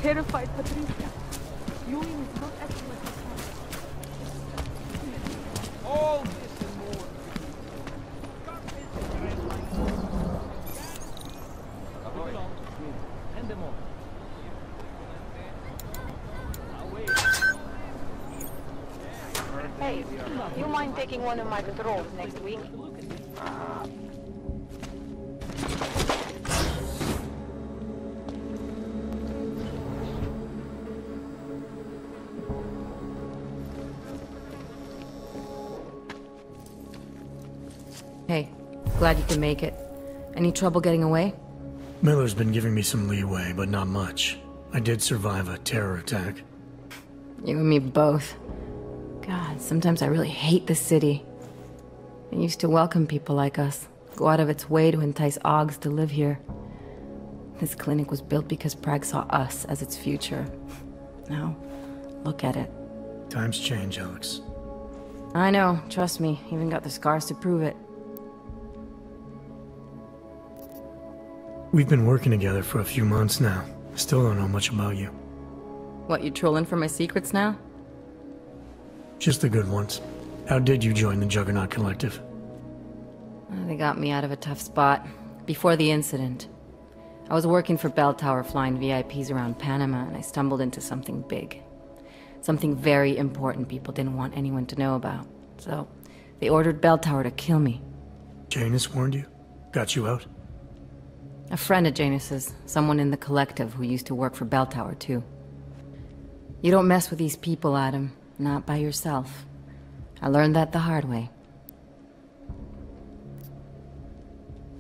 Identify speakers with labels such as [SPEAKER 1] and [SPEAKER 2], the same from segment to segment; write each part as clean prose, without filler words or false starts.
[SPEAKER 1] terrified Patricia. Ewing is not acting like a child.
[SPEAKER 2] All this and more. Hand them over.
[SPEAKER 3] Hey, you mind taking one of my patrols next week?
[SPEAKER 4] Hey, glad you can make it. Any trouble getting away?
[SPEAKER 5] Miller's been giving me some leeway, but not much. I did survive a terror attack.
[SPEAKER 4] You and me both. God, sometimes I really hate this city. It used to welcome people like us, go out of its way to entice Augs to live here. This clinic was built because Prague saw us as its future. Now, look at it.
[SPEAKER 5] Times change, Alex.
[SPEAKER 4] I know, trust me, even got the scars to prove it.
[SPEAKER 5] We've been working together for a few months now. Still don't know much about you.
[SPEAKER 4] What, you trolling for my secrets now?
[SPEAKER 5] Just the good ones. How did you join the Juggernaut Collective?
[SPEAKER 4] They got me out of a tough spot. Before the incident. I was working for Bell Tower flying VIPs around Panama, and I stumbled into something big. Something very important people didn't want anyone to know about. So, they ordered Bell Tower to kill me.
[SPEAKER 5] Janus warned you? Got you out?
[SPEAKER 4] A friend of Janus's, someone in the collective who used to work for Bell Tower too. You don't mess with these people, Adam. Not by yourself. I learned that the hard way.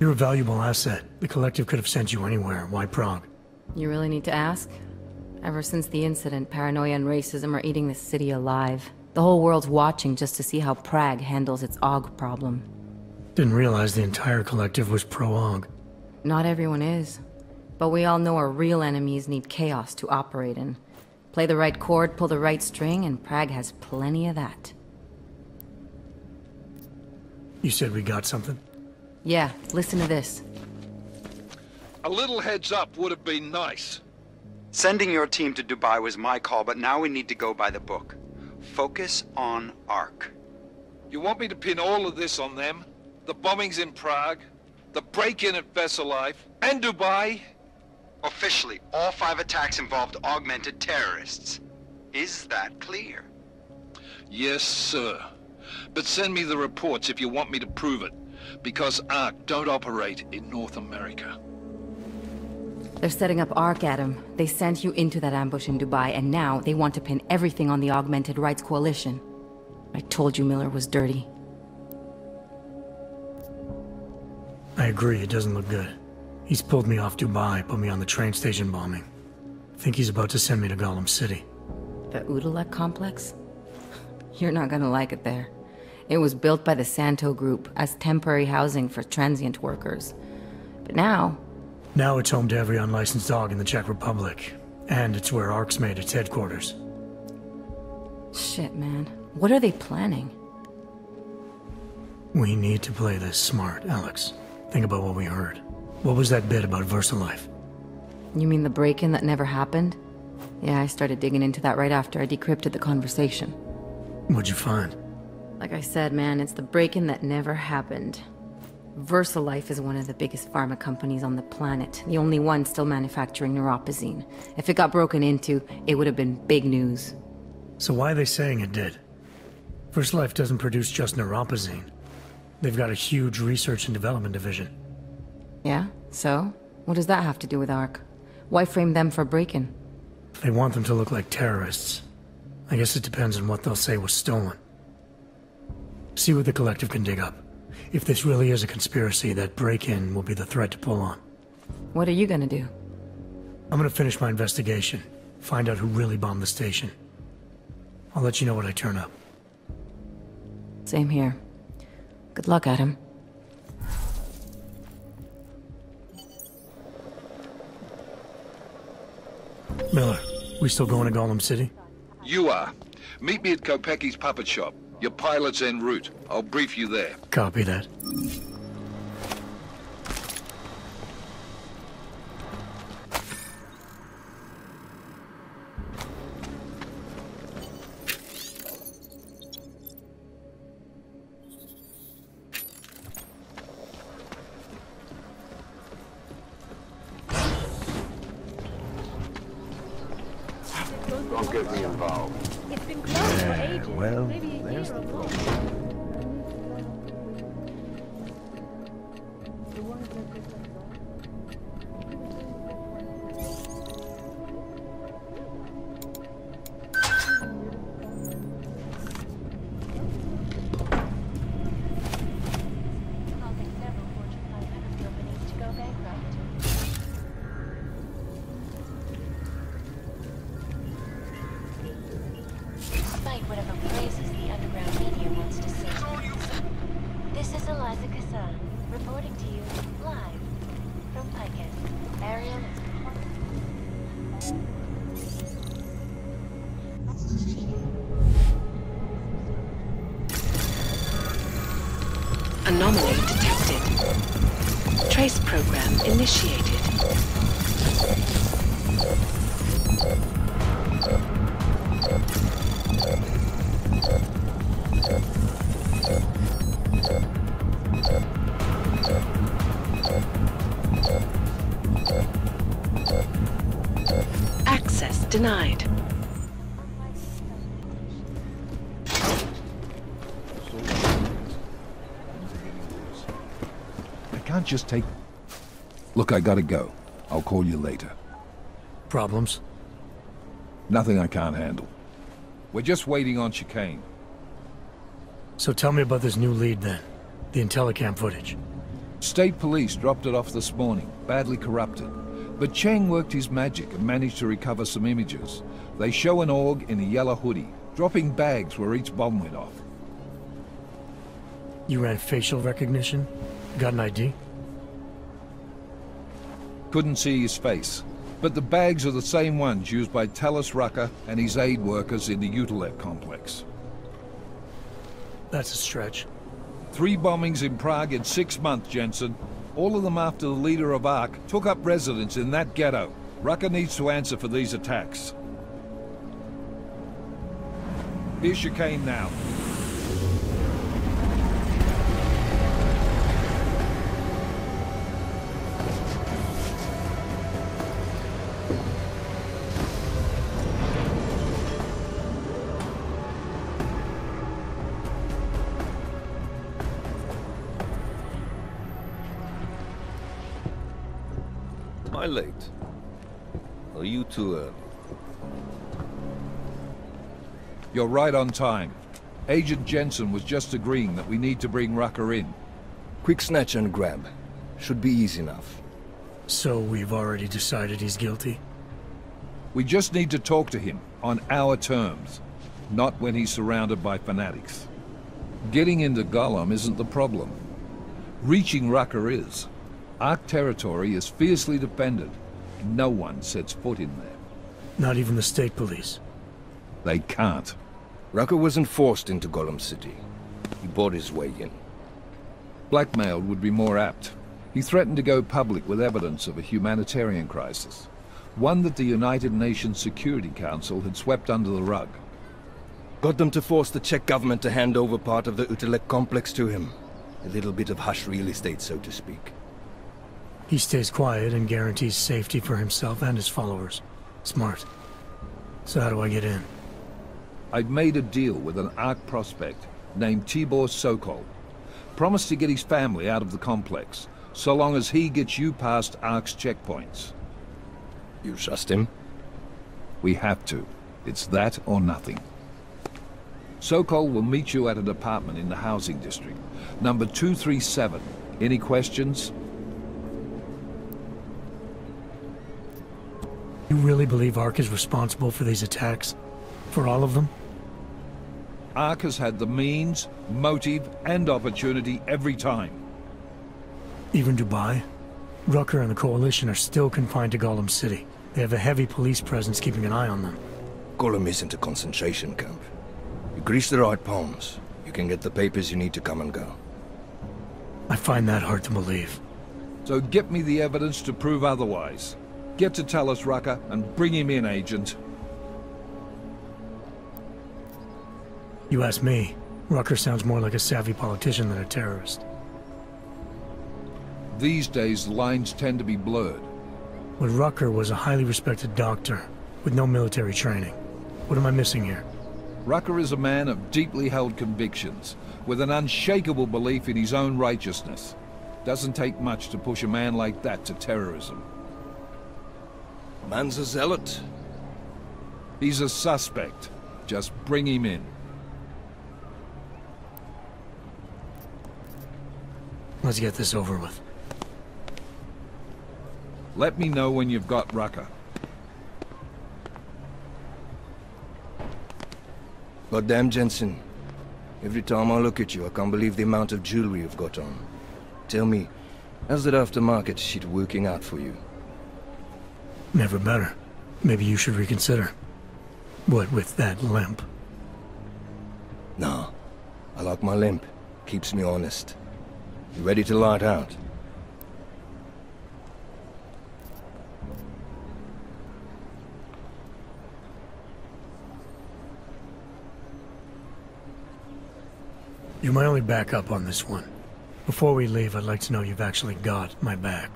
[SPEAKER 5] You're a valuable asset. The collective could have sent you anywhere. Why Prague?
[SPEAKER 4] You really need to ask? Ever since the incident, paranoia and racism are eating this city alive. The whole world's watching just to see how Prague handles its AUG problem.
[SPEAKER 5] Didn't realize the entire collective was pro-AUG.
[SPEAKER 4] Not everyone is. But we all know our real enemies need chaos to operate in. Play the right chord, pull the right string, and Prague has plenty of that.
[SPEAKER 5] You said we got something?
[SPEAKER 4] Yeah, listen to this.
[SPEAKER 6] A little heads up would have been nice.
[SPEAKER 7] Sending your team to Dubai was my call, but now we need to go by the book. Focus on Ark.
[SPEAKER 6] You want me to pin all of this on them? The bombings in Prague, the break-in at Vessel Life, and Dubai?
[SPEAKER 7] Officially, all 5 attacks involved augmented terrorists. Is that clear?
[SPEAKER 6] Yes, sir. But send me the reports if you want me to prove it, because Ark don't operate in North America.
[SPEAKER 4] They're setting up Ark, Adam. They sent you into that ambush in Dubai, and now they want to pin everything on the Augmented Rights Coalition. I told you Miller was dirty.
[SPEAKER 5] I agree, it doesn't look good. He's pulled me off Dubai, put me on the train station bombing. Think he's about to send me to Gollum City.
[SPEAKER 4] The Udalek complex? You're not gonna like it there. It was built by the Santo Group as temporary housing for transient workers. But now
[SPEAKER 5] it's home to every unlicensed dog in the Czech Republic. And it's where Ark's made its headquarters.
[SPEAKER 4] Shit, man. What are they planning?
[SPEAKER 5] We need to play this smart, Alex. Think about what we heard. What was that bit about VersaLife?
[SPEAKER 4] You mean the break-in that never happened? Yeah, I started digging into that right after I decrypted the conversation.
[SPEAKER 5] What'd you find?
[SPEAKER 4] Like I said, man, it's the break-in that never happened. VersaLife is one of the biggest pharma companies on the planet, the only one still manufacturing neuropozyne. If it got broken into, it would have been big news.
[SPEAKER 5] So why are they saying it did? VersaLife doesn't produce just neuropozyne. They've got a huge research and development division.
[SPEAKER 4] Yeah? So? What does that have to do with Ark? Why frame them for break-in?
[SPEAKER 5] They want them to look like terrorists. I guess it depends on what they'll say was stolen. See what the collective can dig up. If this really is a conspiracy, that break-in will be the thread to pull on.
[SPEAKER 4] What are you gonna do?
[SPEAKER 5] I'm gonna finish my investigation. Find out who really bombed the station. I'll let you know when I turn up.
[SPEAKER 4] Same here. Good luck, Adam.
[SPEAKER 5] Miller, we still going to Gollum City?
[SPEAKER 6] You are. Meet me at Kopecki's puppet shop. Your pilot's en route. I'll brief you there.
[SPEAKER 5] Copy that.
[SPEAKER 8] get me involved.
[SPEAKER 1] It's been closed for ages.
[SPEAKER 9] Well,
[SPEAKER 1] Maybe a
[SPEAKER 9] there's
[SPEAKER 1] year
[SPEAKER 9] the
[SPEAKER 1] or more.
[SPEAKER 10] Causing several Fortune 500 companies to go bankrupt. Despite whatever praises the underground media wants to sing. This is Eliza Kassan, reporting to you live from Picus. Ariel is
[SPEAKER 11] Anomaly detected. Trace program initiated. Access denied.
[SPEAKER 9] I can't just take... Look, I gotta go. I'll call you later.
[SPEAKER 5] Problems?
[SPEAKER 9] Nothing I can't handle. We're just waiting on chicane.
[SPEAKER 5] So tell me about this new lead then. The Intellicam footage.
[SPEAKER 9] State police dropped it off this morning, badly corrupted. But Cheng worked his magic and managed to recover some images. They show an org in a yellow hoodie, dropping bags where each bomb went off.
[SPEAKER 5] You ran facial recognition? Got an ID?
[SPEAKER 9] Couldn't see his face. But the bags are the same ones used by Talus Rucker and his aid workers in the Utilep complex.
[SPEAKER 5] That's a stretch.
[SPEAKER 9] 3 bombings in Prague in 6 months, Jensen. All of them after the leader of ARC took up residence in that ghetto. Rucker needs to answer for these attacks. Here's chicane now.
[SPEAKER 12] Am I late? Are you too early?
[SPEAKER 9] You're right on time. Agent Jensen was just agreeing that we need to bring Rucker in.
[SPEAKER 13] Quick snatch and grab. Should be easy enough.
[SPEAKER 5] So we've already decided he's guilty?
[SPEAKER 9] We just need to talk to him, on our terms. Not when he's surrounded by fanatics. Getting into Gollum isn't the problem. Reaching Rucker is. ARC territory is fiercely defended. No one sets foot in there.
[SPEAKER 5] Not even the state police?
[SPEAKER 9] They can't.
[SPEAKER 13] Rucker wasn't forced into Gollum City. He bought his way in.
[SPEAKER 9] Blackmailed would be more apt. He threatened to go public with evidence of a humanitarian crisis. One that the United Nations Security Council had swept under the rug.
[SPEAKER 13] Got them to force the Czech government to hand over part of the Utilec complex to him. A little bit of hush real estate, so to speak.
[SPEAKER 5] He stays quiet and guarantees safety for himself and his followers. Smart. So how do I get in?
[SPEAKER 9] I'd made a deal with an ARC prospect named Tibor Sokol. Promised to get his family out of the complex, so long as he gets you past ARC's checkpoints.
[SPEAKER 13] You trust him?
[SPEAKER 9] We have to. It's that or nothing. Sokol will meet you at an apartment in the housing district. Number 237. Any questions?
[SPEAKER 5] You really believe ARC is responsible for these attacks? For all of them?
[SPEAKER 9] ARC has had the means, motive, and opportunity every time.
[SPEAKER 5] Even Dubai? Rucker and the Coalition are still confined to Gollum City. They have a heavy police presence keeping an eye on them.
[SPEAKER 13] Gollum isn't a concentration camp. You grease the right palms, you can get the papers you need to come and go.
[SPEAKER 5] I find that hard to believe.
[SPEAKER 9] So get me the evidence to prove otherwise. Get to Talus Rucker and bring him in, Agent.
[SPEAKER 5] You ask me, Rucker sounds more like a savvy politician than a terrorist.
[SPEAKER 9] These days, lines tend to be blurred.
[SPEAKER 5] But Rucker was a highly respected doctor, with no military training. What am I missing here?
[SPEAKER 9] Rucker is a man of deeply held convictions, with an unshakable belief in his own righteousness. Doesn't take much to push a man like that to terrorism.
[SPEAKER 13] Man's a zealot.
[SPEAKER 9] He's a suspect. Just bring him in.
[SPEAKER 5] Let's get this over with.
[SPEAKER 9] Let me know when you've got Rucker.
[SPEAKER 13] Goddamn, Jensen. Every time I look at you, I can't believe the amount of jewelry you've got on. Tell me, how's that aftermarket shit working out for you?
[SPEAKER 5] Never better. Maybe you should reconsider. What with that limp?
[SPEAKER 13] Nah. I like my limp. Keeps me honest. You ready to light out?
[SPEAKER 5] You're my only backup on this one. Before we leave, I'd like to know you've actually got my back.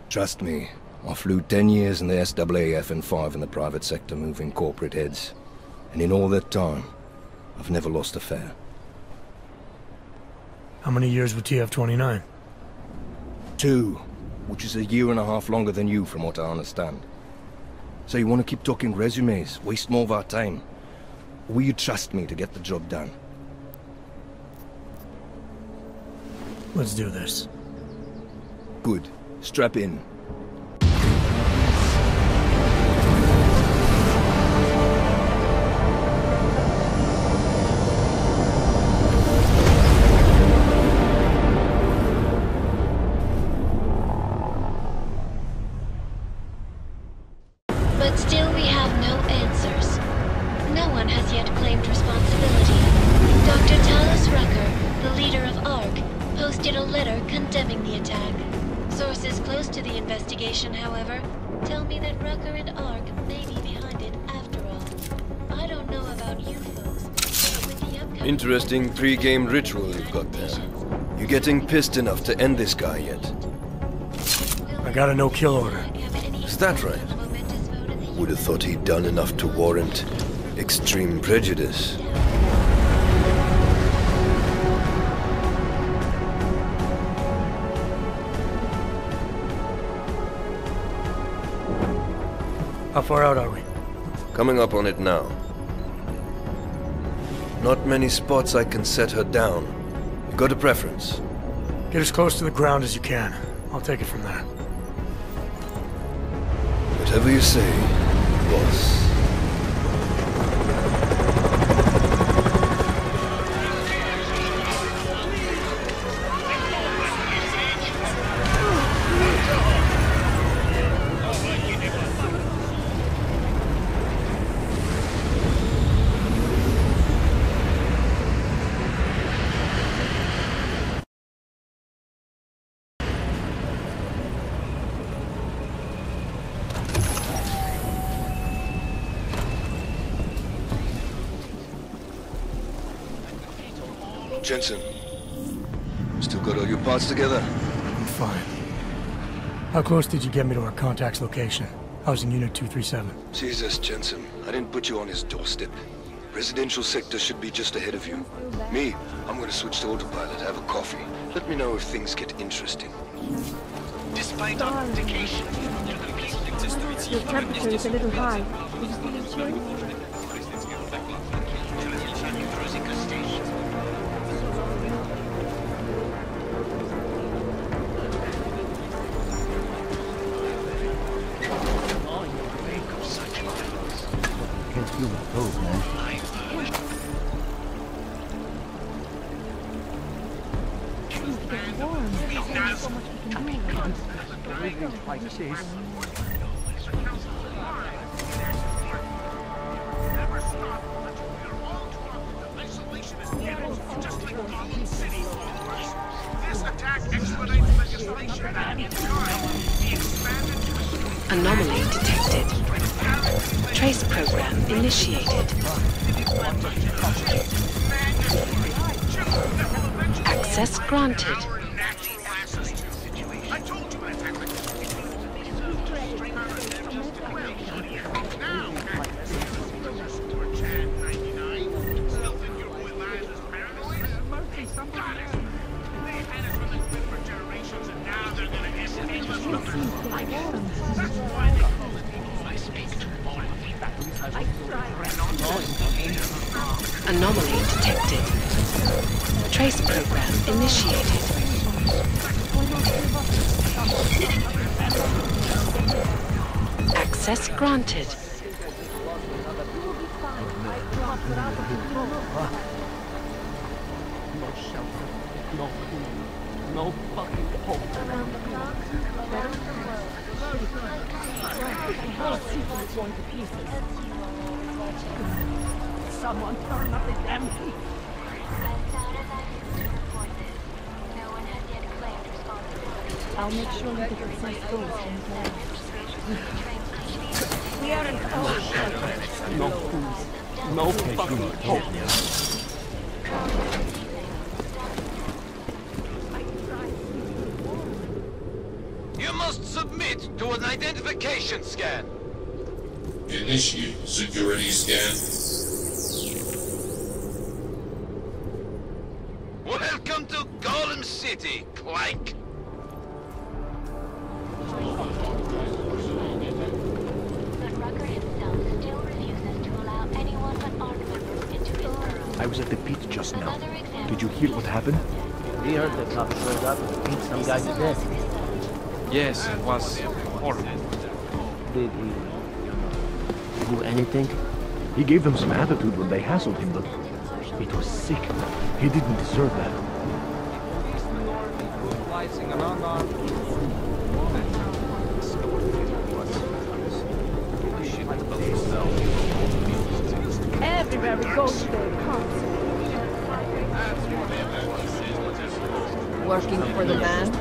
[SPEAKER 13] Trust me, I flew 10 years in the SAAF and 5 in the private sector moving corporate heads. And in all that time, I've never lost a fare.
[SPEAKER 5] How many years with TF-29?
[SPEAKER 13] 2, which is a year and a half longer than you from what I understand. So you want to keep talking resumes, waste more of our time? Or will you trust me to get the job done?
[SPEAKER 5] Let's do this.
[SPEAKER 13] Good. Strap in.
[SPEAKER 10] But still we have no answers. No one has yet claimed responsibility. Dr. Talos Rucker, the leader of ARC, posted a letter condemning the attack. Sources close to the investigation, however, tell me that Rucker and ARC may be behind it after all. I don't know about you folks, but with the upcoming...
[SPEAKER 8] Interesting pre-game ritual you've got there. You getting pissed enough to end this guy yet?
[SPEAKER 5] I got a no-kill order.
[SPEAKER 8] Is that right? Would have thought he'd done enough to warrant extreme prejudice.
[SPEAKER 5] How far out are we?
[SPEAKER 8] Coming up on it now. Not many spots I can set her down. You got a preference?
[SPEAKER 5] Get as close to the ground as you can. I'll take it from there.
[SPEAKER 8] Whatever you say, boss. Jensen, still got all your parts together?
[SPEAKER 5] I'm fine. How close did you get me to our contact's location? I was in Unit 237.
[SPEAKER 8] Jesus, Jensen, I didn't put you on his doorstep. Residential sector should be just ahead of you. Me, I'm gonna switch to autopilot, have a coffee. Let me know if things get interesting.
[SPEAKER 1] Despite our indication, your temperature is a little high. Would you still insurance?
[SPEAKER 11] Anomaly detected. Trace program initiated. Access granted. Anomaly detected. Trace program initiated. Access granted.
[SPEAKER 2] No shelter, no food, no fucking hope.
[SPEAKER 1] Around the clock, better the world. The whole city is going to pieces. Someone turn up the damn heat. I'll make sure you get the first dose from there. We are in cold shelter.
[SPEAKER 2] No food, no fucking hope.
[SPEAKER 14] You must submit to an identification scan.
[SPEAKER 15] Initiate security scan.
[SPEAKER 14] Welcome to Golem City, Clank.
[SPEAKER 16] I was at the pit just now. Did you hear what happened?
[SPEAKER 2] We heard the cops showed up and beat some guy to death.
[SPEAKER 17] Yes, it was horrible.
[SPEAKER 16] Did he do anything? He gave them some attitude when they hassled him, but it was sick. He didn't deserve that.
[SPEAKER 17] Brutalizing an unarmed
[SPEAKER 1] Everywhere we go today,
[SPEAKER 11] Working for the man?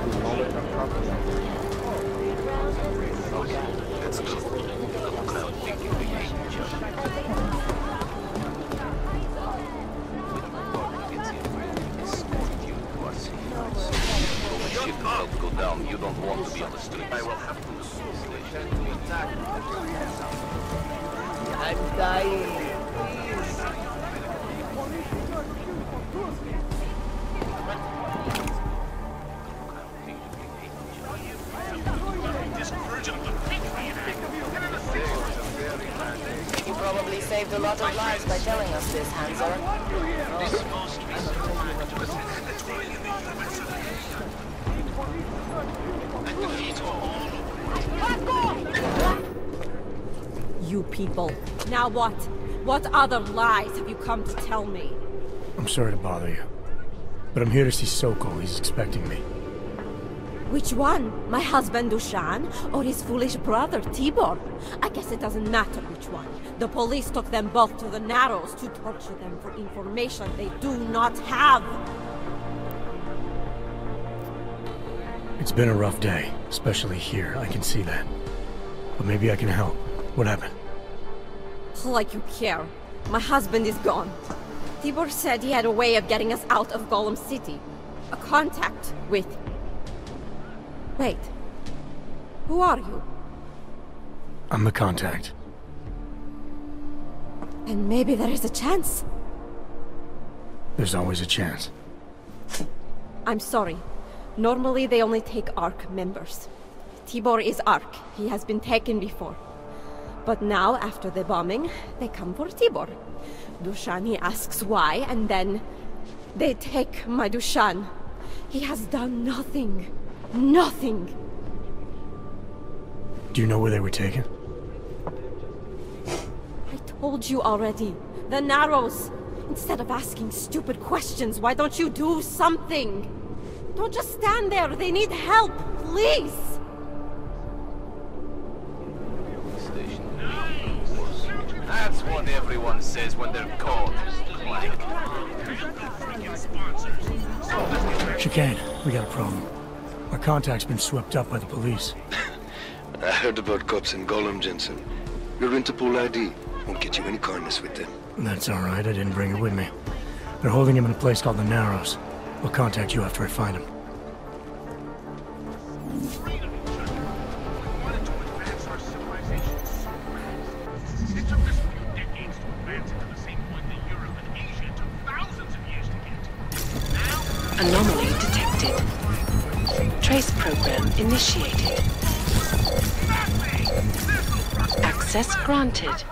[SPEAKER 14] Go down. You don't want to be on the street. I will have to
[SPEAKER 2] I'm dying.
[SPEAKER 11] You probably saved a lot of lives by telling us this, Hanser.
[SPEAKER 18] You people. Now what? What other lies have you come to tell me?
[SPEAKER 5] I'm sorry to bother you, but I'm here to see Sokol. He's expecting me.
[SPEAKER 18] Which one? My husband Dushan or his foolish brother Tibor? I guess it doesn't matter which one. The police took them both to the Narrows to torture them for information they do not have.
[SPEAKER 5] It's been a rough day, especially here. I can see that. But maybe I can help. What happened?
[SPEAKER 18] Like you care. My husband is gone. Tibor said he had a way of getting us out of Golem City. A contact with... Wait. Who are you?
[SPEAKER 5] I'm the contact.
[SPEAKER 18] And maybe there is a chance.
[SPEAKER 5] There's always a chance.
[SPEAKER 18] I'm sorry. Normally they only take ARC members. Tibor is ARC. He has been taken before. But now, after the bombing, they come for Tibor. Dushani asks why, and then they take my Dushan. He has done nothing. Nothing.
[SPEAKER 5] Do you know where they were taken?
[SPEAKER 18] I told you already. The Narrows. Instead of asking stupid questions, why don't you do something? Don't just stand there. They need help. Please.
[SPEAKER 14] That's what everyone says when they're called.
[SPEAKER 5] Chicane, we got a problem. Our contact's been swept up by the police.
[SPEAKER 8] I heard about cops in Golem, Jensen. Your Interpol ID won't get you any kindness with them.
[SPEAKER 5] That's all right. I didn't bring it with me. They're holding him in a place called the Narrows. I'll contact you after I find him.
[SPEAKER 11] Anomaly detected. Trace program initiated. Access granted.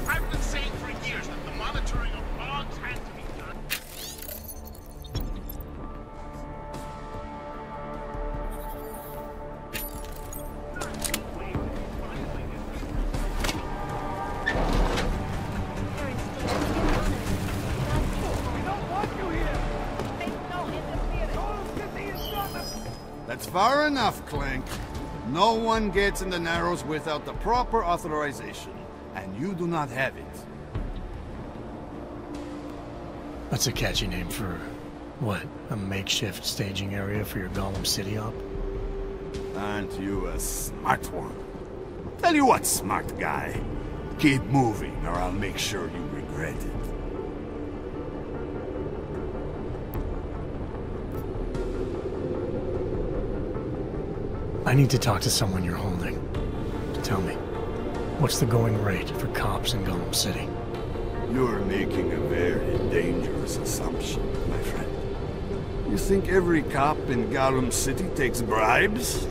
[SPEAKER 14] I've been saying for years that the monitoring of logs has to be done.
[SPEAKER 19] That's far enough, Clank. No one gets in the Narrows without the proper authorization, and you do not have it.
[SPEAKER 5] That's a catchy name for, what, a makeshift staging area for your Gollum City op?
[SPEAKER 19] Aren't you a smart one? Tell you what, smart guy. Keep moving, or I'll make sure you regret it.
[SPEAKER 5] I need to talk to someone you're holding. Tell me, what's the going rate for cops in Gollum City?
[SPEAKER 19] You're making a very dangerous assumption, my friend. You think every cop in Gollum City takes bribes?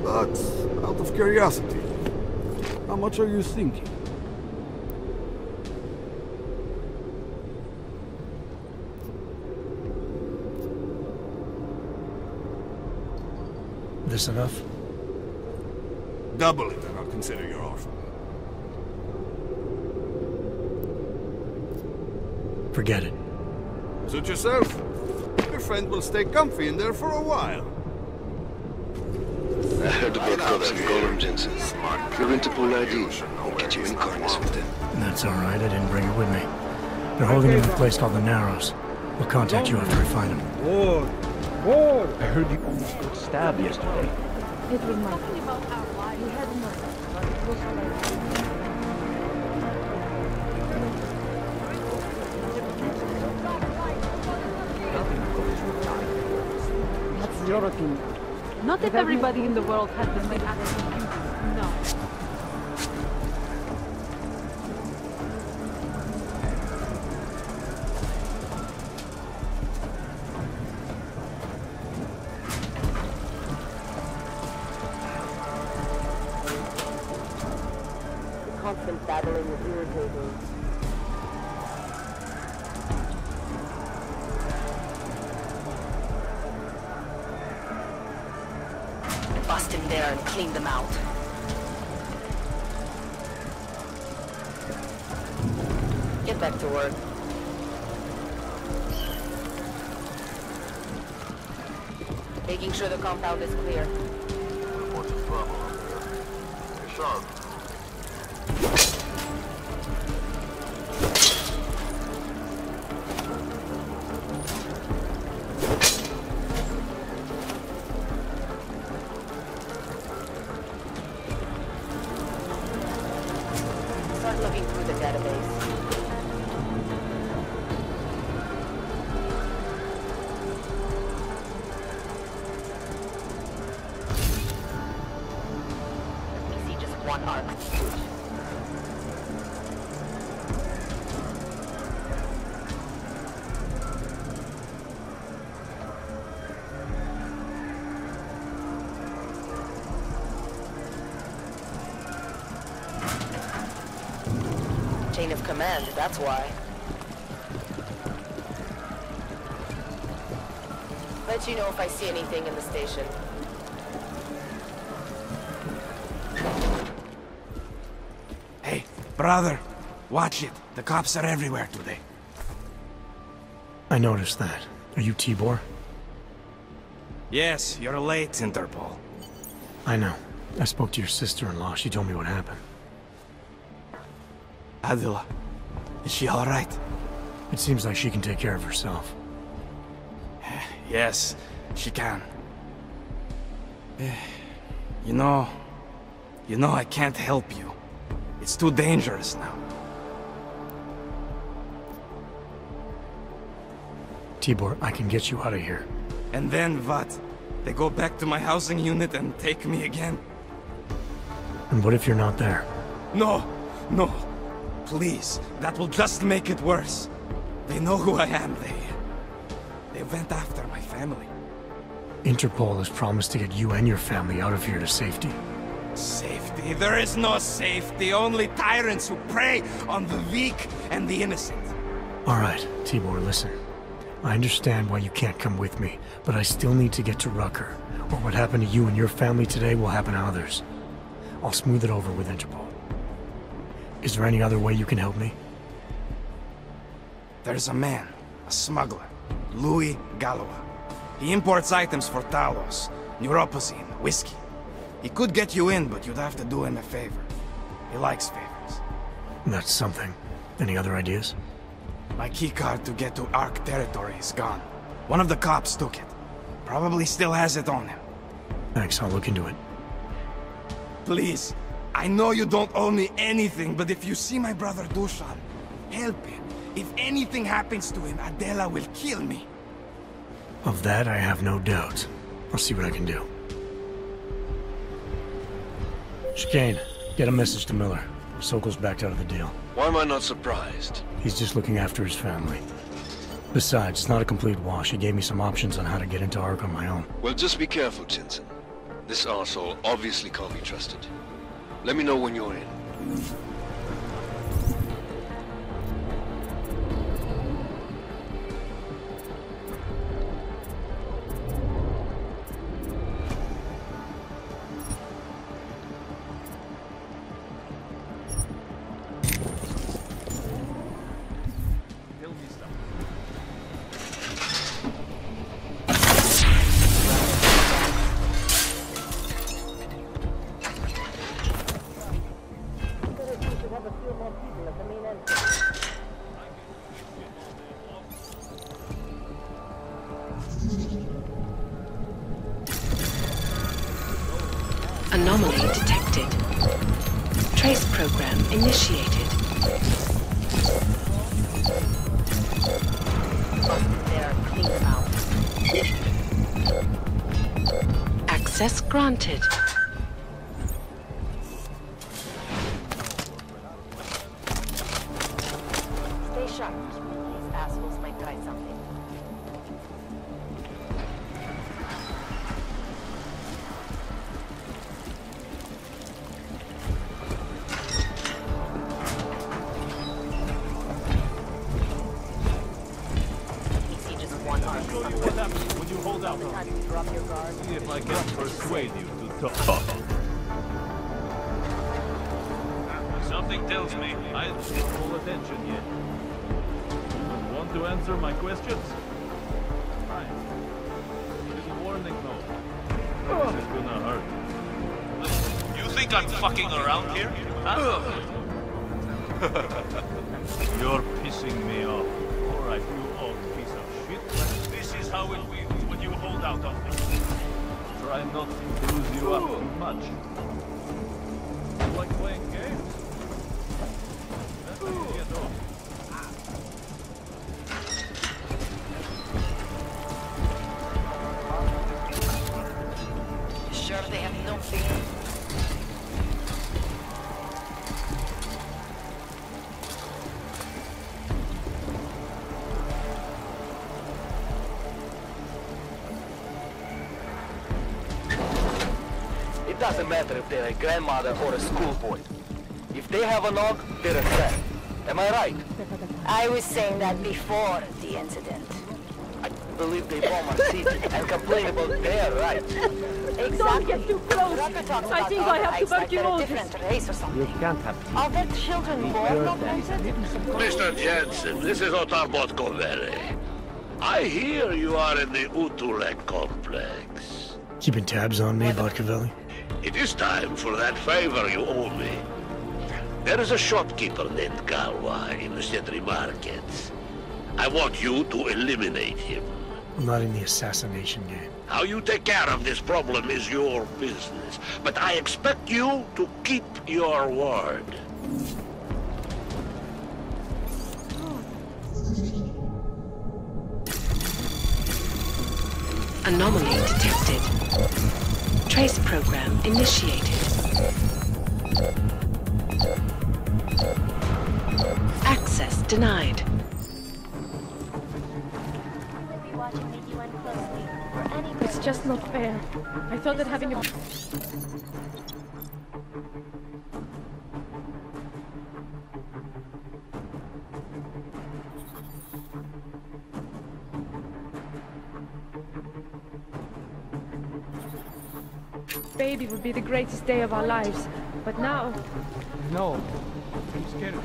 [SPEAKER 19] But, out of curiosity, how much are you thinking?
[SPEAKER 5] This enough?
[SPEAKER 19] Double it and I'll consider your offer.
[SPEAKER 5] Forget it.
[SPEAKER 19] Suit yourself. Your friend will stay comfy in there for a while.
[SPEAKER 8] I heard about cops in Gollum, Jensen. Your Interpol ID will get you in Icarus with them.
[SPEAKER 5] That's alright, I didn't bring it with me. They're holding him in a place called the Narrows. We'll contact you after we find him.
[SPEAKER 16] Ward! Ward! I heard you almost got stabbed yesterday.
[SPEAKER 1] It was my fault. We had enough, but it was
[SPEAKER 2] That's your opinion.
[SPEAKER 1] Not if everybody in the world had the same attitude. No.
[SPEAKER 11] Constant battling is irritating. Bust him there and clean them out. Get back to work. Making sure the compound is clear.
[SPEAKER 14] What's the problem up there? Sharp.
[SPEAKER 11] Start looking through the database. We see just one arc. Chain of command, that's why. Let you know if I see anything in the station.
[SPEAKER 20] Hey, brother, watch it. The cops are everywhere today.
[SPEAKER 5] I noticed that. Are you Tibor?
[SPEAKER 20] Yes, you're late, Interpol.
[SPEAKER 5] I know. I spoke to your sister-in-law. She told me what happened.
[SPEAKER 20] Adila, is she all right?
[SPEAKER 5] It seems like she can take care of herself.
[SPEAKER 20] Yes, she can. You know, I can't help you. It's too dangerous now.
[SPEAKER 5] Tibor, I can get you out of here.
[SPEAKER 20] And then what? They go back to my housing unit and take me again?
[SPEAKER 5] And what if you're not there?
[SPEAKER 20] No, no. Please, that will just make it worse. They know who I am. They went after my family.
[SPEAKER 5] Interpol has promised to get you and your family out of here to safety.
[SPEAKER 20] Safety? There is no safety. Only tyrants who prey on the weak and the innocent.
[SPEAKER 5] All right, Tibor, listen. I understand why you can't come with me, but I still need to get to Rucker, or what happened to you and your family today will happen to others. I'll smooth it over with Interpol. Is there any other way you can help me?
[SPEAKER 20] There's a man, a smuggler, Louis Galois. He imports items for Talos, neuropozyne, whiskey. He could get you in, but you'd have to do him a favor. He likes favors.
[SPEAKER 5] That's something. Any other ideas?
[SPEAKER 20] My keycard to get to Ark territory is gone. One of the cops took it. Probably still has it on him.
[SPEAKER 5] Thanks, I'll look into it.
[SPEAKER 20] Please, I know you don't owe me anything, but if you see my brother Dusan, help him. If anything happens to him, Adela will kill me.
[SPEAKER 5] Of that, I have no doubt. I'll see what I can do. Chicane, get a message to Miller. Sokol's backed out of the deal.
[SPEAKER 8] Why am I not surprised?
[SPEAKER 5] He's just looking after his family. Besides, it's not a complete wash. He gave me some options on how to get into Ark on my own.
[SPEAKER 8] Well, just be careful, Jensen. This arsehole obviously can't be trusted. Let me know when you're in.
[SPEAKER 21] Anomaly detected. Trace program initiated. Access granted.
[SPEAKER 11] Stay sharp. These assholes might try something.
[SPEAKER 2] Would you hold out on me? See if I can persuade you to talk. Something tells me I don't get full attention yet. You want to answer my questions? Fine. Little warning though. This is gonna hurt. You think I'm fucking around here? Huh? You're pissing me off. Alright, you old piece of shit. This is how it feels when you hold out on me. Try not to bruise you up too much. You like playing games? That's how you get off.
[SPEAKER 11] Sure they have no fear.
[SPEAKER 22] It doesn't matter if they're a grandmother or a schoolboy. If they have a nog, they're a threat. Am I right?
[SPEAKER 3] I was saying that before the incident.
[SPEAKER 22] I believe they bomb our city and complain about their rights.
[SPEAKER 3] Exactly.
[SPEAKER 18] Don't get too close. I think I have tuberculosis.
[SPEAKER 16] You can't have
[SPEAKER 3] Are there children born not wanted?
[SPEAKER 23] Mr. Jensen, this is Otar Botkovere. I hear you are in the Utulek complex.
[SPEAKER 5] Keeping tabs on me, Botkovelli?
[SPEAKER 23] It is time for that favor you owe me. There is a shopkeeper named Galwa in the City Market. I want you to eliminate him.
[SPEAKER 5] I'm not in the assassination game.
[SPEAKER 23] How you take care of this problem is your business, but I expect you to keep your word.
[SPEAKER 21] Anomaly detected. Trace program initiated. denied.
[SPEAKER 1] It's just not fair. I thought that having a... baby would be the greatest day of our lives. But now...
[SPEAKER 17] No. I'm scared too.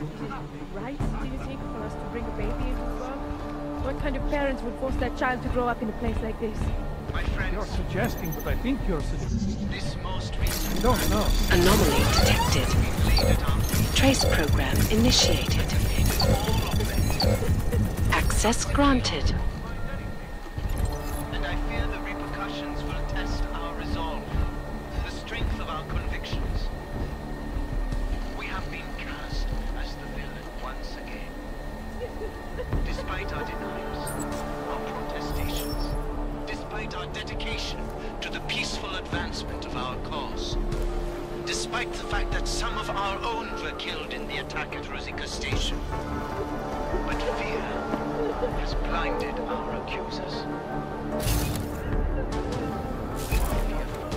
[SPEAKER 1] Is it right, do you think, for us to bring a baby into the world? What kind of parents would force their child to grow up in a place like this?
[SPEAKER 2] My friend, you're suggesting, but I think you're suggesting... This most recent... I don't know.
[SPEAKER 21] Anomaly detected. Trace program initiated. Access granted.
[SPEAKER 14] And I fear the repercussions will test our resolve, the strength of our convictions. We have been cast as the villain once again. Despite our denials, our protestations, despite our dedication to the peaceful advancement of our cause, despite the fact that some of our own were killed in the attack at Rosika Station. But fear has blinded our accusers. We are fearful.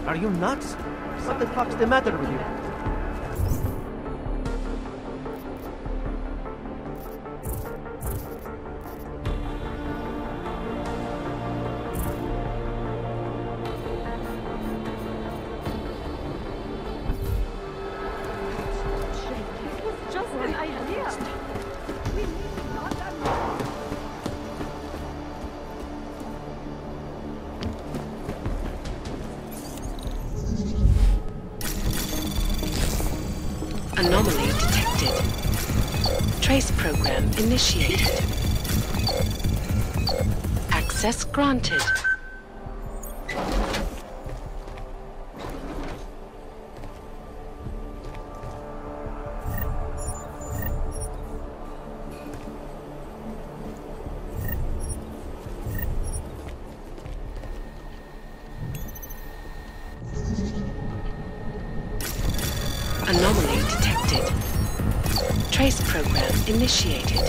[SPEAKER 16] Are you nuts? What the fuck's the matter with you?
[SPEAKER 1] Just an idea.
[SPEAKER 21] Anomaly detected. Trace program initiated. Access granted. Anomaly detected. Trace program initiated.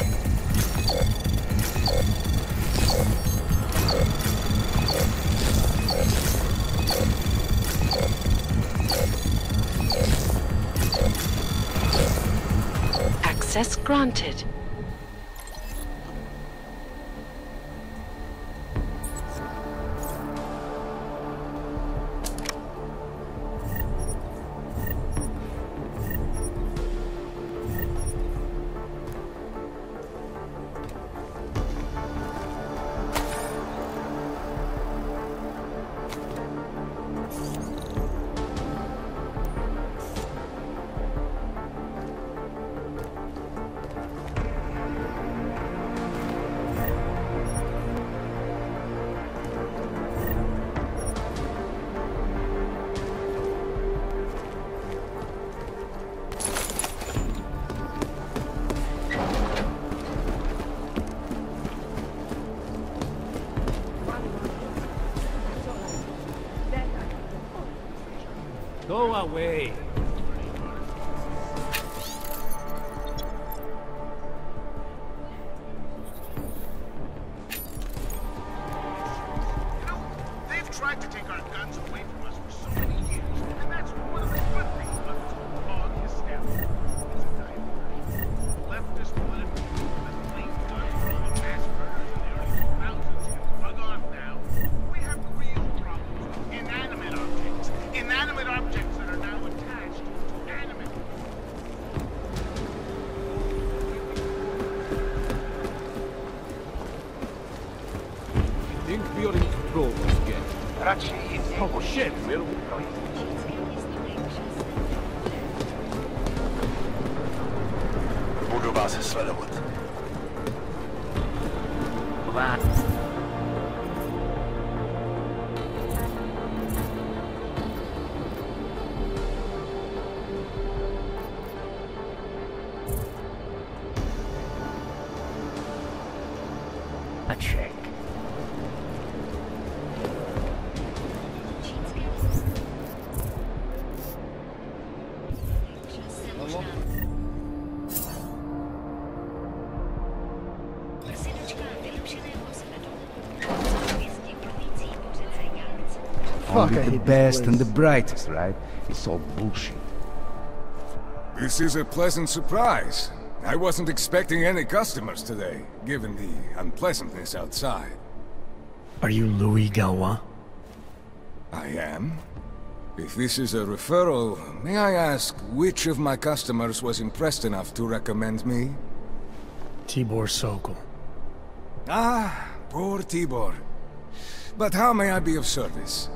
[SPEAKER 21] Access granted.
[SPEAKER 2] Go away.
[SPEAKER 14] They've tried to take our guns away from us for so many years, and that's one of the good things about this whole hog hysteria. It's a diet. Leftist political movement blamed guns for all the mass murders in the early 2000s can bug off now. We have real problems with inanimate objects. Inanimate objects that are now attached to animate.
[SPEAKER 2] I think we are in control once again. Oh shit, we're...
[SPEAKER 14] Budu vás sledovat.
[SPEAKER 4] va. A check.
[SPEAKER 20] Only the best and the brightest, right? It's all bullshit.
[SPEAKER 19] This is a pleasant surprise. I wasn't expecting any customers today, given the unpleasantness outside.
[SPEAKER 5] Are you Louis Galois?
[SPEAKER 19] I am. If this is a referral, may I ask which of my customers was impressed enough to recommend me?
[SPEAKER 5] Tibor Sokol.
[SPEAKER 19] Ah, poor Tibor. But how may I be of service?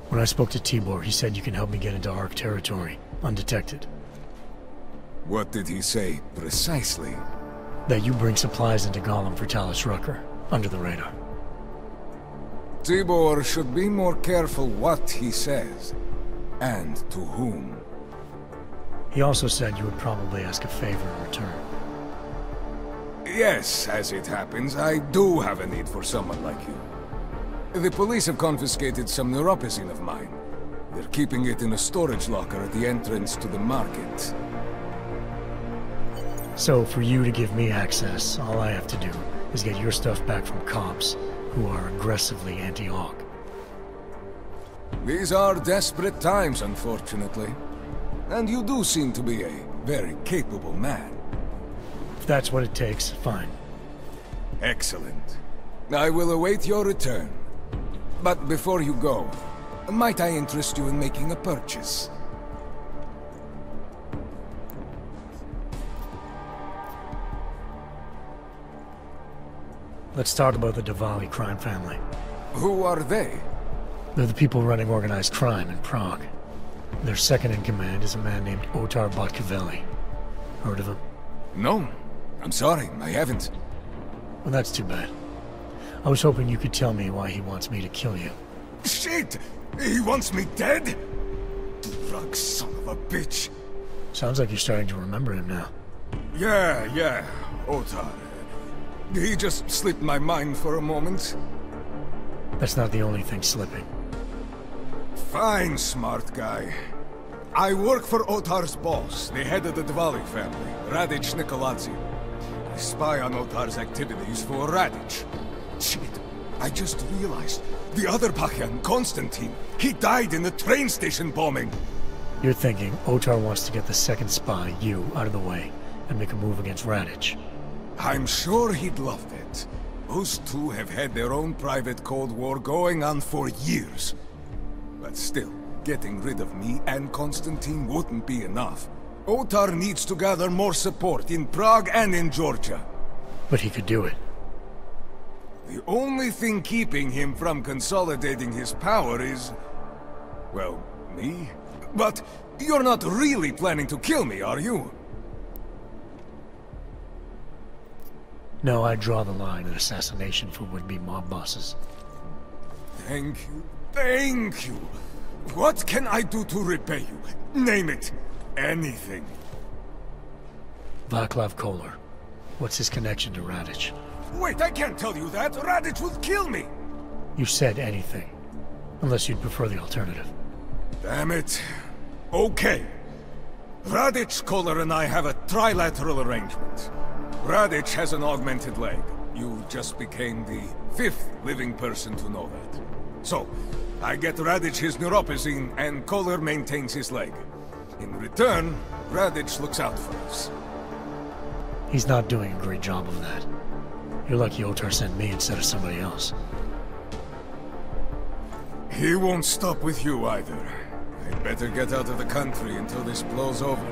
[SPEAKER 5] When I spoke to Tibor, he said you can help me get into Ark territory, undetected.
[SPEAKER 19] What did he say, precisely?
[SPEAKER 5] That you bring supplies into Gollum for Talus Rucker, under the radar.
[SPEAKER 19] Tibor should be more careful what he says, and to whom.
[SPEAKER 5] He also said you would probably ask a favor in return.
[SPEAKER 19] Yes, as it happens, I do have a need for someone like you. The police have confiscated some neuropozyne of mine. They're keeping it in a storage locker at the entrance to the market.
[SPEAKER 5] So, for you to give me access, all I have to do is get your stuff back from cops who are aggressively anti-Hawk.
[SPEAKER 19] These are desperate times, unfortunately. And you do seem to be a very capable man.
[SPEAKER 5] If that's what it takes, fine.
[SPEAKER 19] Excellent. I will await your return. But before you go, might I interest you in making a purchase?
[SPEAKER 5] Let's talk about the Diwali crime family.
[SPEAKER 19] Who are they?
[SPEAKER 5] They're the people running organized crime in Prague. Their second in command is a man named Otar Botkavelli. Heard of him?
[SPEAKER 19] No. I'm sorry, I haven't.
[SPEAKER 5] Well, that's too bad. I was hoping you could tell me why he wants me to kill you.
[SPEAKER 19] Shit! He wants me dead? Drug son of a bitch.
[SPEAKER 5] Sounds like you're starting to remember him now.
[SPEAKER 19] Yeah, Otar. He just slipped my mind for a moment.
[SPEAKER 5] That's not the only thing slipping.
[SPEAKER 19] Fine, smart guy. I work for Otar's boss, the head of the Diwali family, Radic Nikoladze. I spy on Otar's activities for Radic. Shit, I just realized. The other Pakhan, Konstantin, he died in the train station bombing.
[SPEAKER 5] You're thinking Otar wants to get the second spy, you, out of the way, and make a move against Radic.
[SPEAKER 19] I'm sure he'd love it. Those two have had their own private Cold War going on for years. But still, getting rid of me and Konstantin wouldn't be enough. Otar needs to gather more support in Prague and in Georgia.
[SPEAKER 5] But he could do it.
[SPEAKER 19] The only thing keeping him from consolidating his power is... well, me? But you're not really planning to kill me, are you?
[SPEAKER 5] No, I draw the line at assassination for would-be mob bosses.
[SPEAKER 19] Thank you. Thank you. What can I do to repay you? Name it. Anything.
[SPEAKER 5] Vaclav Kolar. What's his connection to Radic?
[SPEAKER 19] Wait, I can't tell you that. Radic would kill me.
[SPEAKER 5] You said anything. Unless you'd prefer the alternative.
[SPEAKER 19] Damn it. Okay. Radic, Kolar, and I have a trilateral arrangement. Radic has an augmented leg. You just became the 5th living person to know that. So, I get Radic his neuropozyne, and Kolar maintains his leg. In return, Radic looks out for us.
[SPEAKER 5] He's not doing a great job of that. You're lucky Otar sent me instead of somebody else.
[SPEAKER 19] He won't stop with you either. I'd better get out of the country until this blows over.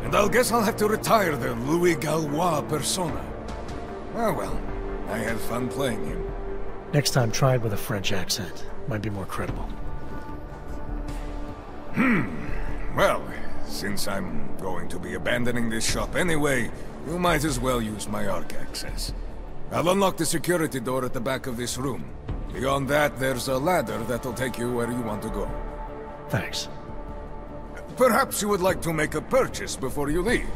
[SPEAKER 19] And I'll guess I'll have to retire the Louis Galois persona. Oh well, I had fun playing him.
[SPEAKER 5] Next time, try it with a French accent. Might be more credible.
[SPEAKER 19] Well, Since I'm going to be abandoning this shop anyway, you might as well use my Arc access. I'll unlock the security door at the back of this room. Beyond that, there's a ladder that'll take you where you want to go.
[SPEAKER 5] Thanks.
[SPEAKER 19] Perhaps you would like to make a purchase before you leave.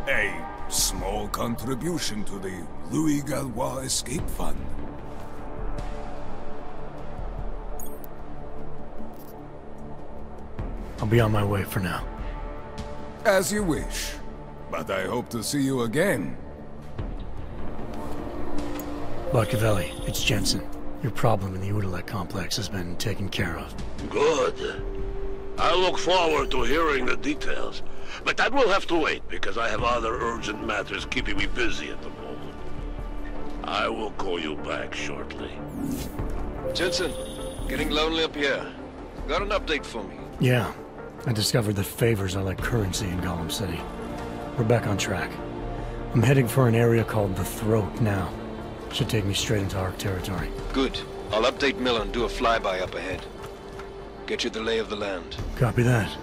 [SPEAKER 19] A small contribution to the Louis Gallois Escape Fund.
[SPEAKER 5] I'll be on my way for now.
[SPEAKER 19] As you wish. But I hope to see you again.
[SPEAKER 5] Barcavelli, it's Jensen. Your problem in the Udalek complex has been taken care of.
[SPEAKER 23] Good. I look forward to hearing the details. But that will have to wait, because I have other urgent matters keeping me busy at the moment. I will call you back shortly.
[SPEAKER 8] Jensen, getting lonely up here. Got an update for me?
[SPEAKER 5] Yeah. I discovered that favors are like currency in Gollum City. We're back on track. I'm heading for an area called the Throat now. Should take me straight into Ark territory.
[SPEAKER 8] Good. I'll update Miller and do a flyby up ahead. Get you the lay of the land.
[SPEAKER 5] Copy that.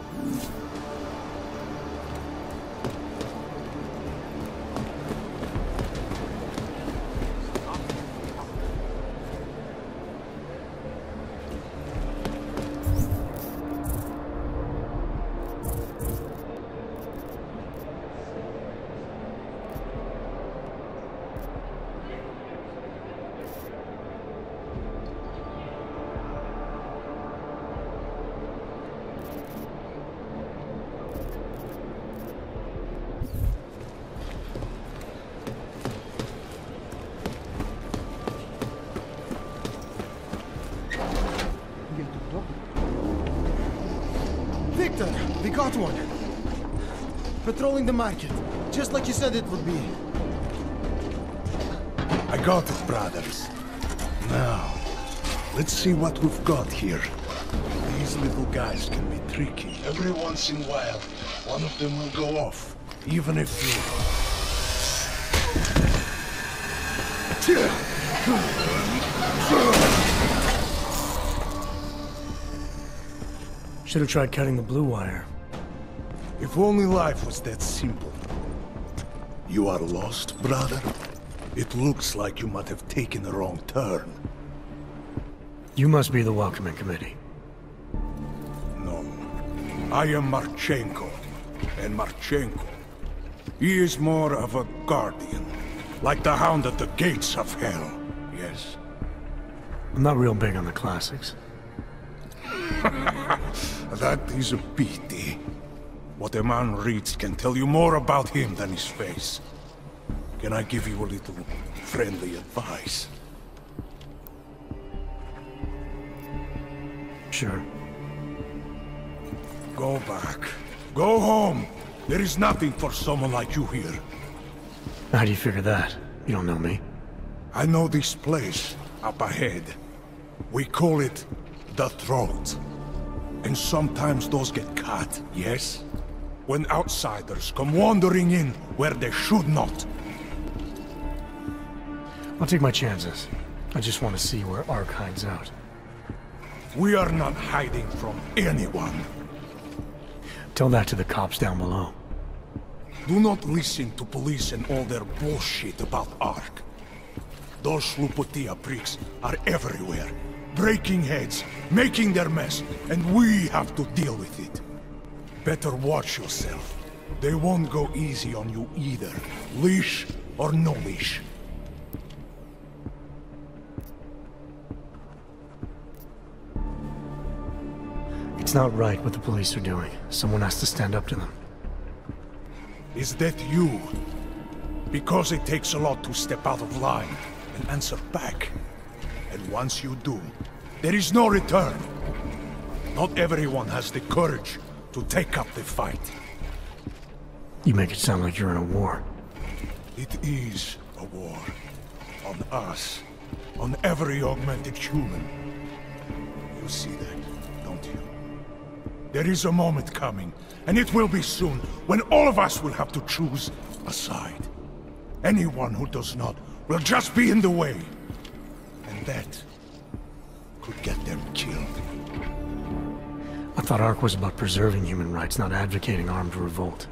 [SPEAKER 4] Victor, we got one. Patrolling the market, just like you said it would be.
[SPEAKER 6] I got it, brothers. Now, let's see what we've got here. These little guys can be tricky. Every once in a while, one of them will go off, even if
[SPEAKER 5] Should have tried cutting the blue wire.
[SPEAKER 6] If only life was that simple. You are lost, brother? It looks like you might have taken a wrong turn.
[SPEAKER 5] You must be the welcoming committee.
[SPEAKER 6] No. I am Marchenko. And Marchenko, he is more of a guardian. Like the hound at the gates of hell. Yes.
[SPEAKER 5] I'm not real big on the classics.
[SPEAKER 6] That is a pity. What a man reads can tell you more about him than his face. Can I give you a little friendly advice?
[SPEAKER 5] Sure.
[SPEAKER 6] Go back. Go home. There is nothing for someone like you here.
[SPEAKER 5] How do you figure that? You don't know me.
[SPEAKER 6] I know this place, up ahead. We call it the Throat. And sometimes those get cut, yes? When outsiders come wandering in where they should not.
[SPEAKER 5] I'll take my chances. I just want to see where Ark hides out.
[SPEAKER 6] We are not hiding from anyone.
[SPEAKER 5] Tell that to the cops down below.
[SPEAKER 6] Do not listen to police and all their bullshit about Ark. Those Slupotia pricks are everywhere. Breaking heads, making their mess, and we have to deal with it. Better watch yourself. They won't go easy on you either. Leash or no leash.
[SPEAKER 5] It's not right what the police are doing. Someone has to stand up to them.
[SPEAKER 6] Is that you? Because it takes a lot to step out of line and answer back. And once you do, there is no return. Not everyone has the courage to take up the fight.
[SPEAKER 5] You make it sound like you're in a war.
[SPEAKER 6] It is a war. On us. On every augmented human. You see that, don't you? There is a moment coming, and it will be soon, when all of us will have to choose a side. Anyone who does not will just be in the way. And that could get them killed.
[SPEAKER 5] I'll thought ARC was about preserving human rights, not advocating armed revolt.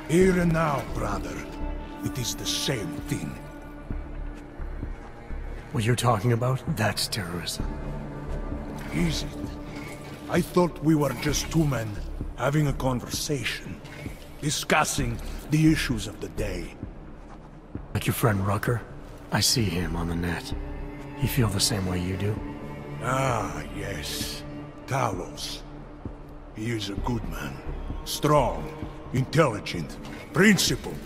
[SPEAKER 6] Here and now, brother. It is the same thing.
[SPEAKER 5] What you're talking about, that's terrorism.
[SPEAKER 6] Is it? I thought we were just two men having a conversation, discussing the issues of the day.
[SPEAKER 5] Like your friend Rucker? I see him on the net. He feel the same way you do?
[SPEAKER 6] Ah, yes. Talos. He is a good man. Strong, intelligent, principled.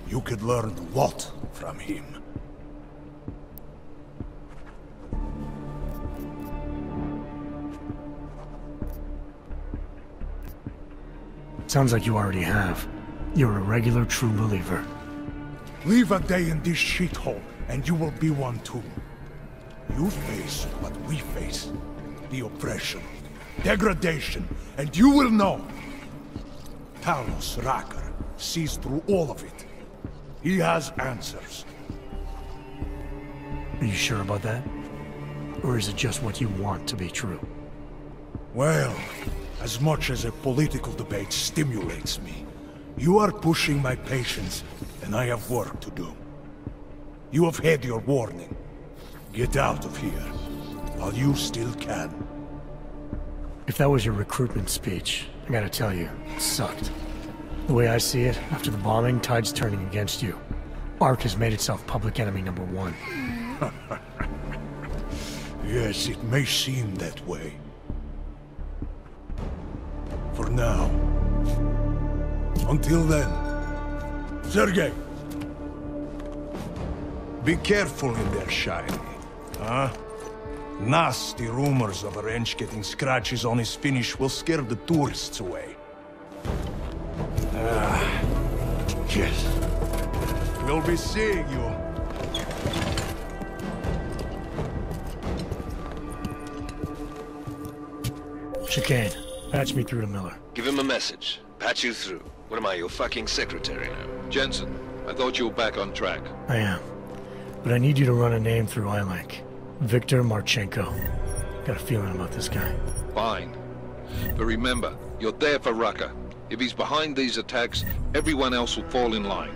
[SPEAKER 6] You could learn a lot from him.
[SPEAKER 5] Sounds like you already have. You're a regular true believer.
[SPEAKER 6] Live a day in this shithole, and you will be one too. You face what we face. The oppression, degradation, and you will know. Talos Rucker sees through all of it. He has answers.
[SPEAKER 5] Are you sure about that? Or is it just what you want to be true?
[SPEAKER 6] Well, as much as a political debate stimulates me, you are pushing my patience, and I have work to do. You have had your warning. Get out of here, while you still can.
[SPEAKER 5] If that was your recruitment speech, I gotta tell you, it sucked. The way I see it, after the bombing, tide's turning against you. ARC has made itself public enemy #1.
[SPEAKER 6] Yes, it may seem that way. For now. Until then. Sergei! Be careful in there, Shiny. Huh? Nasty rumors of a wrench getting scratches on his finish will scare the tourists away. Yes. We'll be seeing you.
[SPEAKER 5] Chicane, patch me through to Miller.
[SPEAKER 8] Give him a message. Patch you through. What am I, your fucking secretary now?
[SPEAKER 15] Jensen, I thought you were back on track.
[SPEAKER 5] I am. But I need you to run a name through iLink. Viktor Marchenko. Got a feeling about this guy.
[SPEAKER 15] Fine. But remember, you're there for Rucker. If he's behind these attacks, everyone else will fall in line.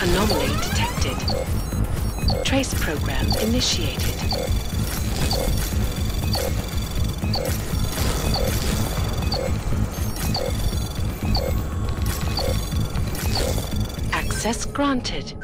[SPEAKER 21] Anomaly detected. Trace program initiated. Access granted.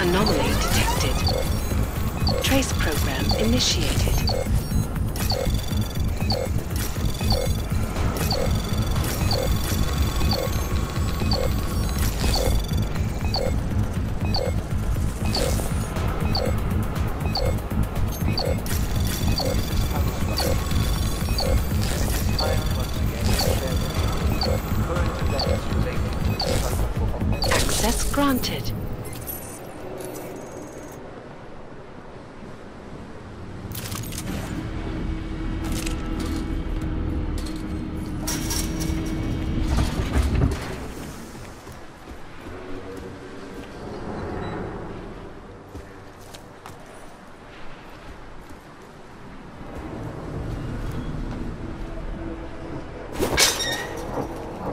[SPEAKER 21] Anomaly detected. Trace program initiated. Access granted.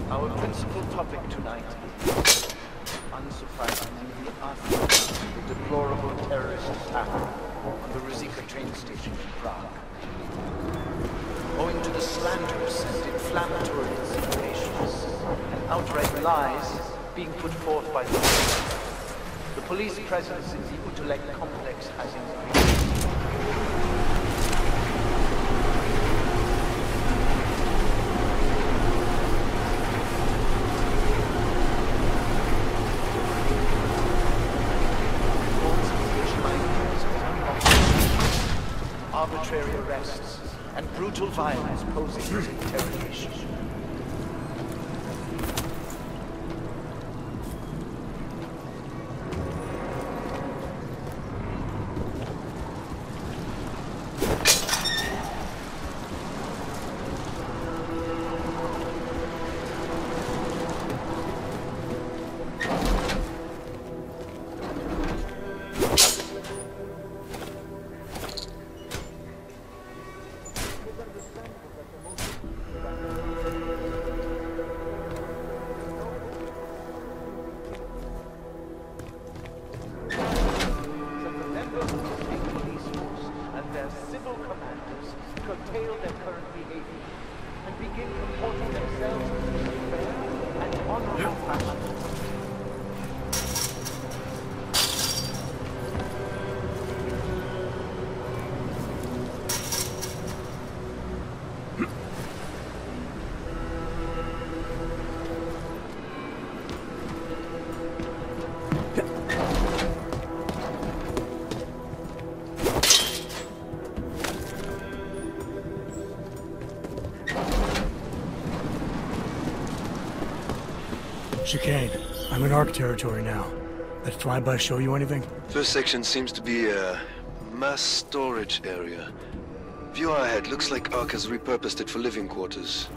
[SPEAKER 14] Our principal topic tonight, unsurprisingly, the aftermath of the deplorable terrorist attack on the Rizika train station in Prague. Owing to the slanders and inflammatory insinuations and outright lies being put forth by the police presence in the Utulek complex has increased. Arbitrary arrests and brutal violence posing as interrogation. Curtail their current behavior and begin comporting themselves in a fair and honorable fashion.
[SPEAKER 5] Chicane, I'm in ARC territory now. That flyby show you anything?
[SPEAKER 8] First section seems to be a mass storage area. View ahead, looks like ARC has repurposed it for living quarters.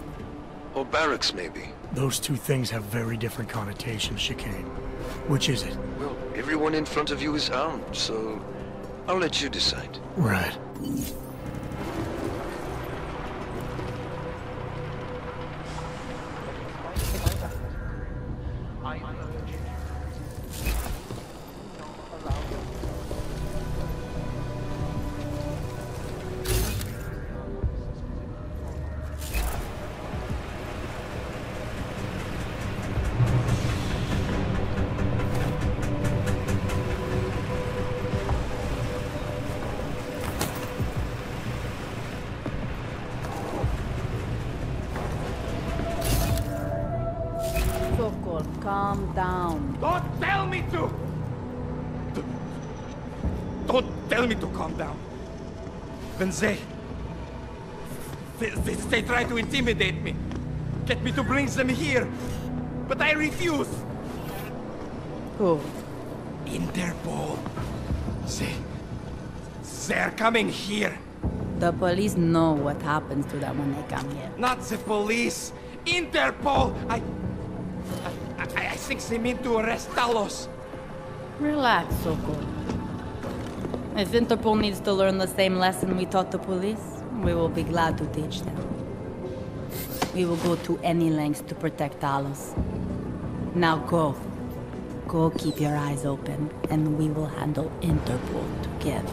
[SPEAKER 8] Or barracks, maybe.
[SPEAKER 5] Those two things have very different connotations, Chicane. Which is it?
[SPEAKER 8] Well, everyone in front of you is armed, so I'll let you decide.
[SPEAKER 5] Right.
[SPEAKER 7] Calm down.
[SPEAKER 20] Don't tell me to! Don't tell me to calm down. When they try to intimidate me. Get me to bring them here. But I refuse.
[SPEAKER 7] Who?
[SPEAKER 20] Interpol. They're coming here.
[SPEAKER 7] The police know what happens to them when they come here.
[SPEAKER 20] Not the police. Interpol! I think they mean to arrest Talos.
[SPEAKER 7] Relax, Sokol. If Interpol needs to learn the same lesson we taught the police, we will be glad to teach them. We will go to any lengths to protect Talos. Now go. Go keep your eyes open, and we will handle Interpol together.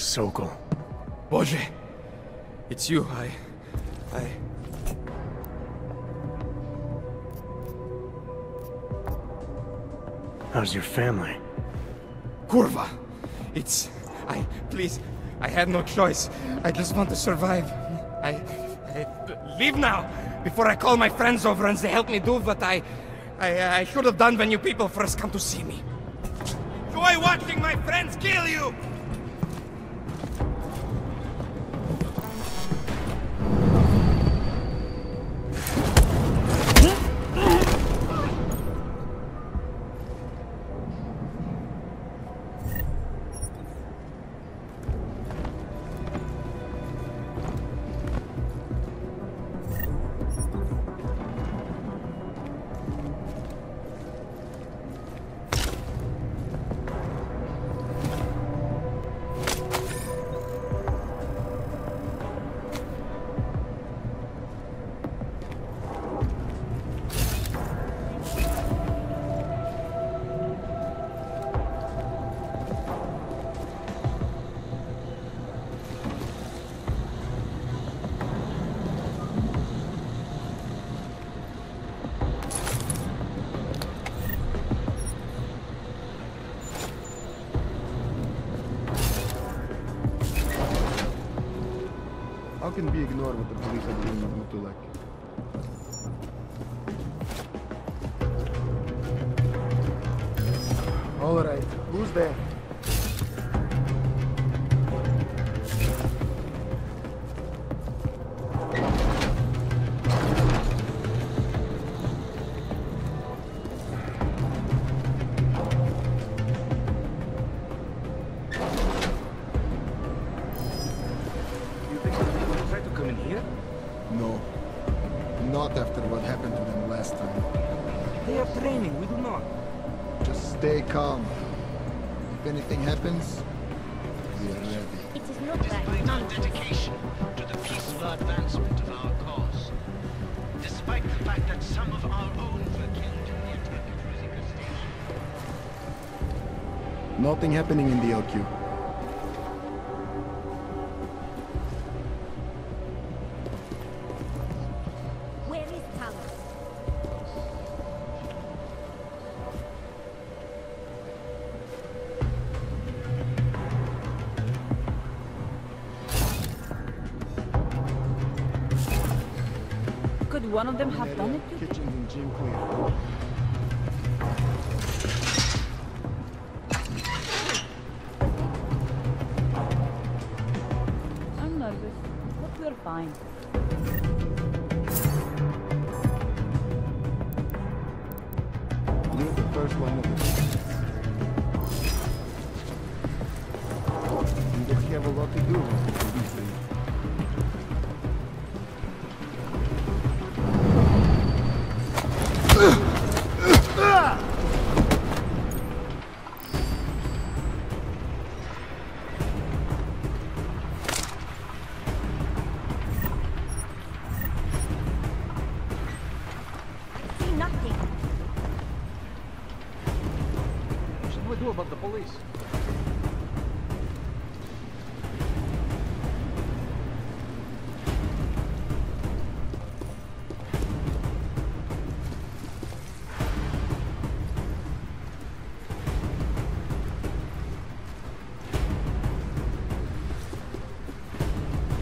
[SPEAKER 5] Sokol.
[SPEAKER 20] Boże! It's you,
[SPEAKER 5] How's your family?
[SPEAKER 20] Kurva! Please, I had no choice. I just want to survive. Leave now, before I call my friends over and they help me do what I should have done when you people first come to see me. Enjoy watching my friends kill you!
[SPEAKER 9] How can we ignore what the police are doing in Mutulak? Alright, who's there? No. Not after what happened to them last time.
[SPEAKER 20] They are training, we do not.
[SPEAKER 9] Just stay calm. If anything happens, we are ready.
[SPEAKER 1] It is not
[SPEAKER 14] Displayed our dedication to the peaceful advancement of our cause. Despite the fact that some of our own were killed in the attack at Ruzika Station.
[SPEAKER 9] Nothing happening in the LQ.
[SPEAKER 1] Where is Talos?
[SPEAKER 7] Could one of them have done it?
[SPEAKER 9] Kitchen and gym clear.
[SPEAKER 7] I'm nervous, but we're fine.
[SPEAKER 9] You're the first one of the you don't have a lot to do with the police thing.
[SPEAKER 1] I see nothing.
[SPEAKER 17] What should we do about the police?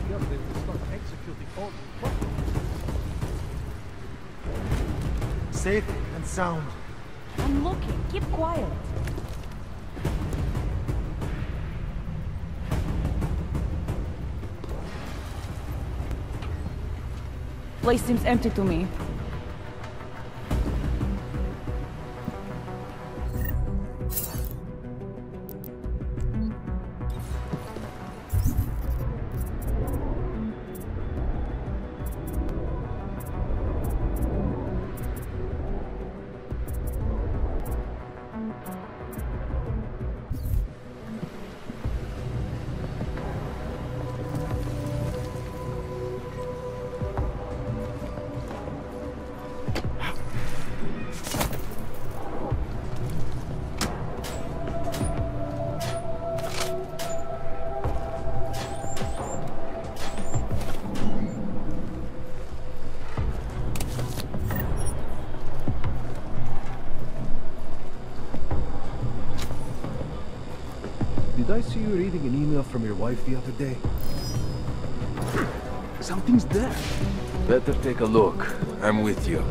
[SPEAKER 17] Yeah, they will start executing all the
[SPEAKER 9] Safe and sound.
[SPEAKER 7] I'm looking. Keep quiet. Place seems empty to me.
[SPEAKER 16] see you reading an email from your wife the other day. Something's there. Better take a look. I'm with you.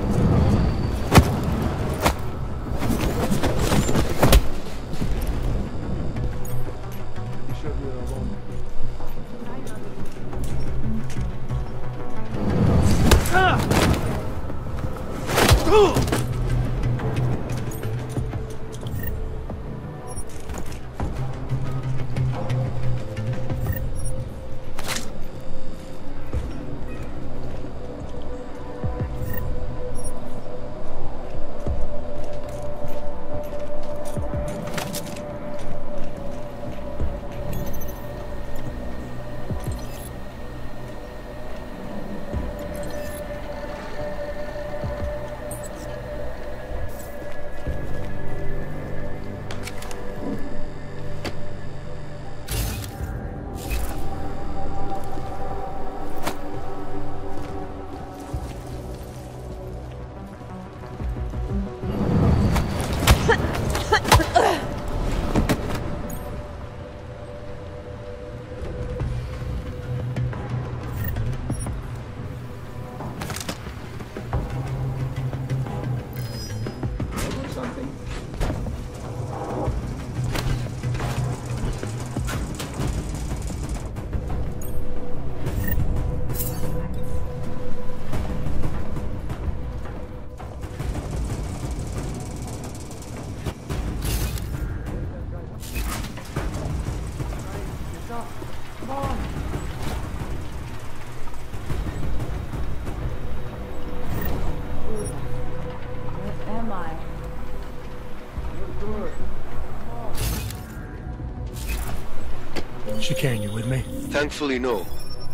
[SPEAKER 5] Chicane, you with me?
[SPEAKER 8] Thankfully, no.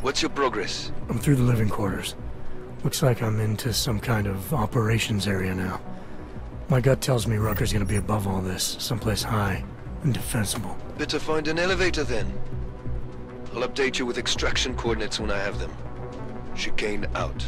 [SPEAKER 8] What's your progress?
[SPEAKER 5] I'm through the living quarters. Looks like I'm into some kind of operations area now. My gut tells me Rucker's gonna be above all this, someplace high and defensible.
[SPEAKER 8] Better find an elevator then. I'll update you with extraction coordinates when I have them. Chicane out.